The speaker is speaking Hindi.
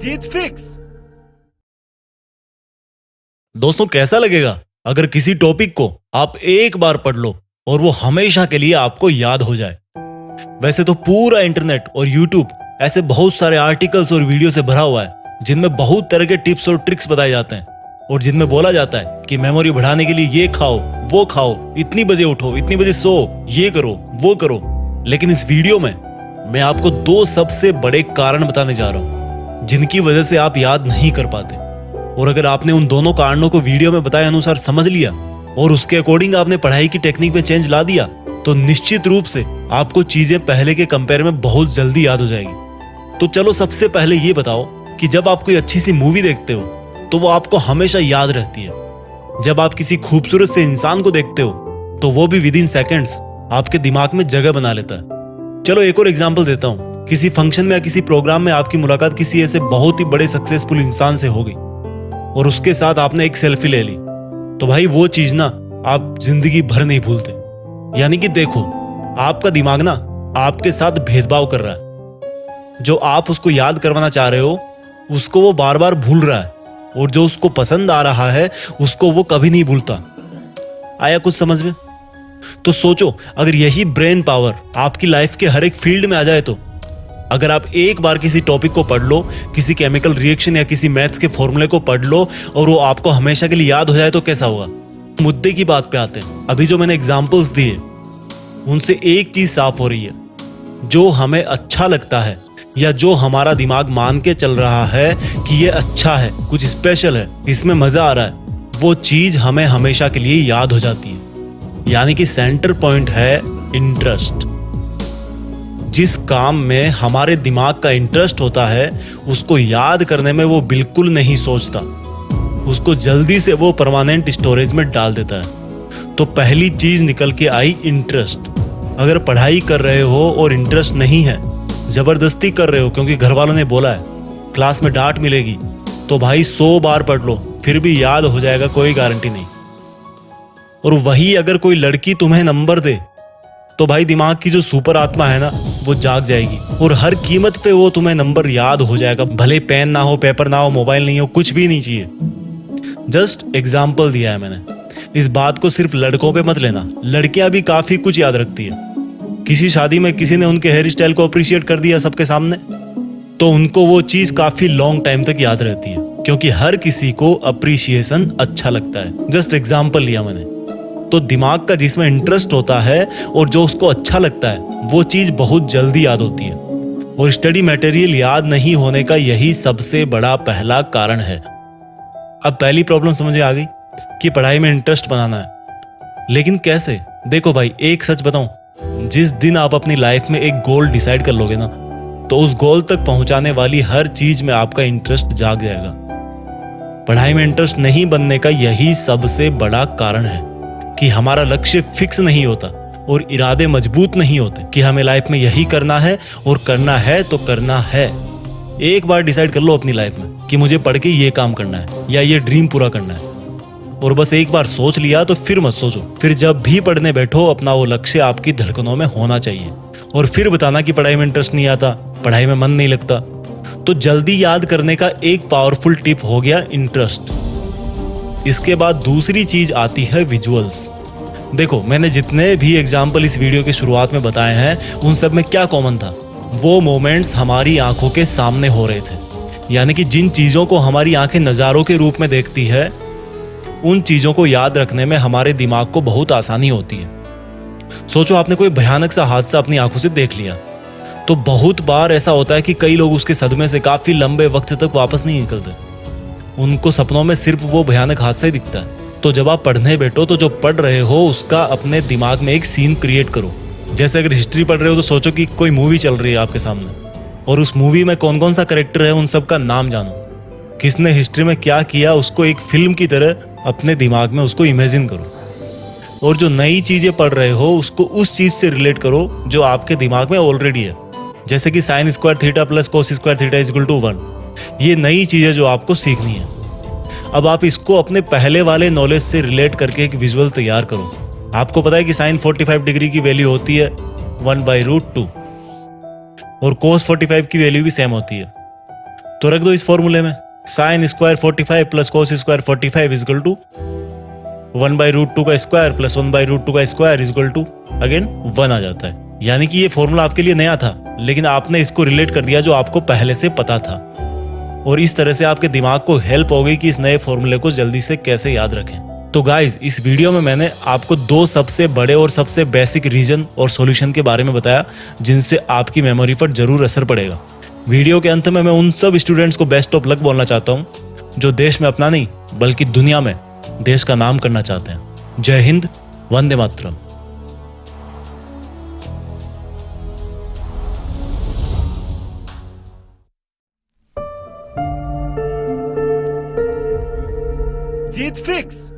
जीत फिक्स। दोस्तों, कैसा लगेगा अगर किसी टॉपिक को आप एक बार पढ़ लो और वो हमेशा के लिए आपको याद हो जाए। वैसे तो पूरा इंटरनेट और यूट्यूब ऐसे बहुत सारे आर्टिकल्स और वीडियो से भरा हुआ है जिनमें बहुत तरह के टिप्स और ट्रिक्स बताए जाते हैं और जिनमें बोला जाता है कि मेमोरी बढ़ाने के लिए ये खाओ, वो खाओ, इतनी बजे उठो, इतनी बजे सो, ये करो, वो करो। लेकिन इस वीडियो में मैं आपको दो सबसे बड़े कारण बताने जा रहा हूं जिनकी वजह से आप याद नहीं कर पाते। और अगर आपने उन दोनों कारणों को वीडियो में बताए अनुसार समझ लिया और उसके अकॉर्डिंग आपने पढ़ाई की टेक्निक में चेंज ला दिया तो निश्चित रूप से आपको चीजें पहले के कंपेयर में बहुत जल्दी याद हो जाएगी। तो चलो सबसे पहले ये बताओ कि जब आप कोई अच्छी सी मूवी देखते हो तो वो आपको हमेशा याद रहती है। जब आप किसी खूबसूरत से इंसान को देखते हो तो वो भी विद इन सेकेंड्स आपके दिमाग में जगह बना लेता है। चलो एक और एग्जांपल देता हूँ। किसी फंक्शन में या किसी प्रोग्राम में आपकी मुलाकात किसी ऐसे बहुत ही बड़े सक्सेसफुल इंसान से हो गई और उसके साथ आपने एक सेल्फी ले ली, तो भाई वो चीज ना आप जिंदगी भर नहीं भूलते। यानी कि देखो, आपका दिमाग ना आपके साथ भेदभाव कर रहा है। जो आप उसको याद करवाना चाह रहे हो उसको वो बार बार भूल रहा है और जो उसको पसंद आ रहा है उसको वो कभी नहीं भूलता। आया कुछ समझ में? तो सोचो, अगर यही ब्रेन पावर आपकी लाइफ के हर एक फील्ड में आ जाए तो अगर आप एक बार किसी टॉपिक को पढ़ लो, किसी केमिकल रिएक्शन या किसी मैथ्स के फॉर्मूले को पढ़ लो और वो आपको हमेशा के लिए याद हो जाए तो कैसा होगा? मुद्दे की बात पे आते हैं। अभी जो मैंने एग्जांपल्स दिए उनसे एक चीज साफ हो रही है, जो हमें अच्छा लगता है या जो हमारा दिमाग मान के चल रहा है कि ये अच्छा है, कुछ स्पेशल है, इसमें मजा आ रहा है, वो चीज हमें हमेशा के लिए याद हो जाती है। यानी कि सेंटर पॉइंट है इंटरेस्ट। जिस काम में हमारे दिमाग का इंटरेस्ट होता है उसको याद करने में वो बिल्कुल नहीं सोचता, उसको जल्दी से वो परमानेंट स्टोरेज में डाल देता है। तो पहली चीज निकल के आई इंटरेस्ट। अगर पढ़ाई कर रहे हो और इंटरेस्ट नहीं है, जबरदस्ती कर रहे हो क्योंकि घर वालों ने बोला है, क्लास में डांट मिलेगी, तो भाई 100 बार पढ़ लो फिर भी याद हो जाएगा, कोई गारंटी नहीं। और वही अगर कोई लड़की तुम्हें नंबर दे तो भाई दिमाग की जो सुपर आत्मा है ना वो जाग जाएगी और हर कीमत पे वो तुम्हें नंबर याद हो जाएगा। भले पेन ना हो, पेपर ना हो, मोबाइल नहीं हो, कुछ भी नहीं चाहिए। जस्ट एग्जाम्पल दिया है मैंने। इस बात को सिर्फ लड़कों पे मत लेना, लड़कियां भी काफी कुछ याद रखती है। किसी शादी में किसी ने उनके हेयर स्टाइल को अप्रिशिएट कर दिया सबके सामने तो उनको वो चीज काफी लॉन्ग टाइम तक याद रहती है क्योंकि हर किसी को अप्रिशिएशन अच्छा लगता है। जस्ट एग्जाम्पल लिया मैंने। तो दिमाग का जिसमें इंटरेस्ट होता है और जो उसको अच्छा लगता है वो चीज बहुत जल्दी याद होती है। और स्टडी मटेरियल याद नहीं होने का यही सबसे बड़ा पहला कारण है। अब पहली प्रॉब्लम समझ आ गई कि पढ़ाई में इंटरेस्ट बनाना है, लेकिन कैसे? देखो भाई, एक सच बताऊं, जिस दिन आप अपनी लाइफ में एक गोल डिसाइड कर लोगे ना तो उस गोल तक पहुंचाने वाली हर चीज में आपका इंटरेस्ट जाग जाएगा। पढ़ाई में इंटरेस्ट नहीं बनने का यही सबसे बड़ा कारण है कि हमारा लक्ष्य फिक्स नहीं होता और इरादे मजबूत नहीं होते कि हमें लाइफ में यही करना है और करना है तो करना है। एक बार डिसाइड कर लो अपनी लाइफ में कि मुझे पढ़ के ये काम करना है या ये ड्रीम पूरा करना है, और बस एक बार सोच लिया तो फिर मत सोचो। फिर जब भी पढ़ने बैठो अपना वो लक्ष्य आपकी धड़कनों में होना चाहिए। और फिर बताना कि पढ़ाई में इंटरेस्ट नहीं आता, पढ़ाई में मन नहीं लगता। तो जल्दी याद करने का एक पावरफुल टिप हो गया इंटरेस्ट। इसके बाद दूसरी चीज आती है विजुअल्स। देखो, मैंने जितने भी एग्जाम्पल इस वीडियो की शुरुआत में बताए हैं उन सब में क्या कॉमन था? वो मोमेंट्स हमारी आंखों के सामने हो रहे थे। यानी कि जिन चीजों को हमारी आंखें नजारों के रूप में देखती है उन चीजों को याद रखने में हमारे दिमाग को बहुत आसानी होती है। सोचो, आपने कोई भयानक सा हादसा अपनी आंखों से देख लिया तो बहुत बार ऐसा होता है कि कई लोग उसके सदमे से काफी लंबे वक्त तक वापस नहीं निकलते। उनको सपनों में सिर्फ वो भयानक हादसा ही दिखता है। तो जब आप पढ़ने बैठो तो जो पढ़ रहे हो उसका अपने दिमाग में एक सीन क्रिएट करो। जैसे अगर हिस्ट्री पढ़ रहे हो तो सोचो कि कोई मूवी चल रही है आपके सामने और उस मूवी में कौन कौन सा कैरेक्टर है उन सब का नाम जानो, किसने हिस्ट्री में क्या किया, उसको एक फिल्म की तरह अपने दिमाग में उसको इमेजिन करो। और जो नई चीजें पढ़ रहे हो उसको उस चीज से रिलेट करो जो आपके दिमाग में ऑलरेडी है। जैसे कि sine square theta plus cos square theta is equal to 1। ये नई चीजें जो आपको सीखनी है। अब आप इसको अपने पहले वाले नॉलेज से रिलेट करके एक विजुअल तैयार करो। आपको पता है कि साइन 45 डिग्री की वैल्यू होती है 1/√2 और कोस 45 की वैल्यू भी सेम होती है। तो रख दो इस फॉर्मूले में, sine square 45 plus cos square 45 equal to 1/√2 का स्क्वायर प्लस 1/√2 का स्क्वायर इजकल टू अगेन 1 आ जाता है। यानी कि ये फॉर्मूला आपके लिए नया था, लेकिन आपने इसको रिलेट कर दिया जो आपको पहले से पता था, और इस तरह से आपके दिमाग को हेल्प हो गई कि इस नए फॉर्मूले को जल्दी से कैसे याद रखें। तो गाइज, इस वीडियो में मैंने आपको 2 सबसे बड़े और सबसे बेसिक रीजन और सॉल्यूशन के बारे में बताया जिनसे आपकी मेमोरी पर जरूर असर पड़ेगा। वीडियो के अंत में मैं उन सब स्टूडेंट्स को बेस्ट ऑफ लक बोलना चाहता हूँ जो देश में अपना नहीं बल्कि दुनिया में देश का नाम करना चाहते हैं। जय हिंद, वंदे मातरम। जीत फिक्स।